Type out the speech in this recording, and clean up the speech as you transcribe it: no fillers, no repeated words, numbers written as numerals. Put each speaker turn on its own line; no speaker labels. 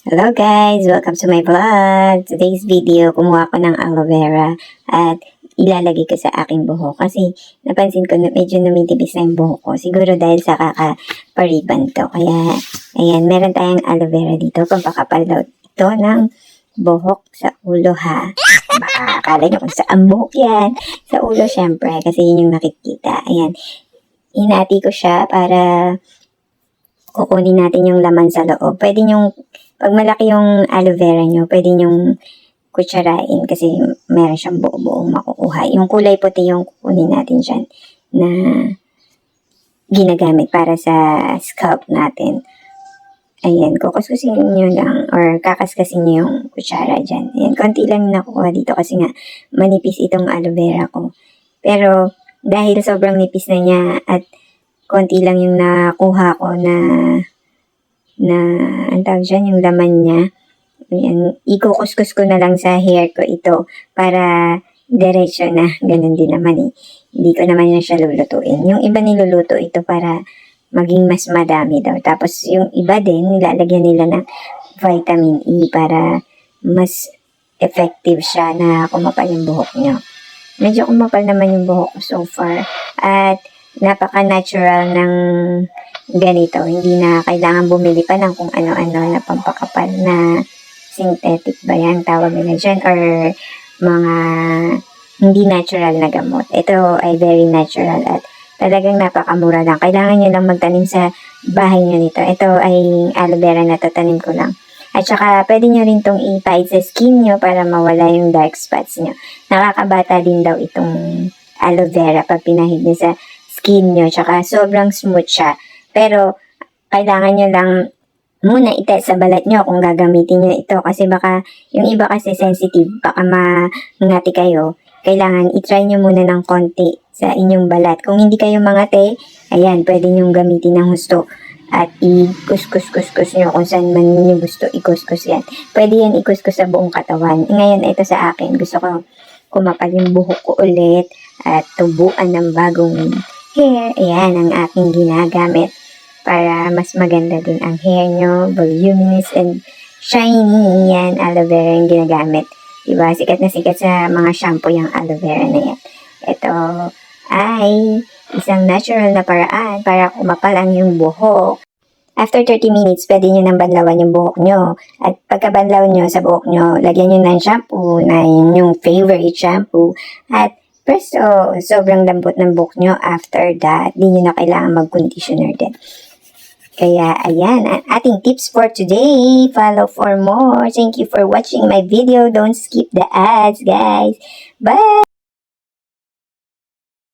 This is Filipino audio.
Hello guys! Welcome to my vlog! Today's video, kumuha ko ng aloe vera at ilalagay ko sa aking buhok kasi napansin ko na medyo numitipis na yung buhok ko. Siguro dahil sa kakapariban to. Kaya, ayan, meron tayong aloe vera dito. Pampakapal daw ito ng buhok sa ulo ha. Baka akala nyo kung saan buhok yan. Sa ulo syempre kasi yun yung nakikita. Ayan, hinati ko siya para kukunin natin yung laman sa loob. Pwede yung pag malaki yung aloe vera nyo, pwede nyong kutsarain kasi meron siyang buo-buong makukuha. Yung kulay puti yung kukunin natin dyan na ginagamit para sa scalp natin. Ayan, kukuskusin nyo lang or kakaskasin nyo yung kutsara dyan. Ayan, konti lang nakukuha dito kasi nga manipis itong aloe vera ko. Pero dahil sobrang nipis na niya at konti lang yung nakuha ko na ang tawag dyan, yung laman niya. Ayan, ikukuskus ko na lang sa hair ko ito para diretso na. Ganun din naman eh. Hindi ko naman na siya lulutuin. Yung iba niluluto ito para maging mas madami daw. Tapos yung iba din, nilalagyan nila ng vitamin E para mas effective siya na kumapal yung buhok nyo. Medyo kumapal naman yung buhok ko so far. At napaka-natural ng ganito. Hindi na kailangan bumili pa ng kung ano-ano na pampakapal na synthetic ba yan tawag nila dyan or mga hindi natural na gamot. Ito ay very natural at talagang napakamura lang. Kailangan nyo lang magtanim sa bahay nyo nito. Ito ay aloe vera na tatanim ko lang. At saka pwede nyo rin itong ipahid sa skin nyo para mawala yung dark spots nyo. Nakakabata din daw itong aloe vera pag pinahid nyo sa skin nyo. Tsaka sobrang smooth siya. Pero kailangan nyo lang muna itest sa balat nyo kung gagamitin nyo ito. Kasi baka yung iba kasi sensitive, baka mangati kayo. Kailangan itry nyo muna ng konti sa inyong balat. Kung hindi kayo mangati, ayan, pwede nyo gamitin ng husto. At i-kuskus nyo kung saan man nyo gusto ikuskus yan. Pwede yan ikuskus sa buong katawan. Ngayon, ito sa akin. Gusto ko kumapal yung buhok ko ulit at tubuan ng bagong hair. Ayan ang aking ginagamit para mas maganda din ang hair nyo. Voluminous and shiny. Yan, aloe vera yung ginagamit. Diba? Sikat na sikat sa mga shampoo yung aloe vera na yan. Ito ay isang natural na paraan para kumapal ang yung buhok. After 30 minutes, pwede nyo nang banlawan yung buhok nyo. At pagkabanlaw nyo sa buhok nyo, lagyan nyo ng shampoo na yung favorite shampoo. At presto, sobrang lambot ng buhok nyo. After that, di nyo na kailangan mag-conditioner din. Kaya, ayan, ang ating tips for today. Follow for more. Thank you for watching my video. Don't skip the ads, guys. Bye!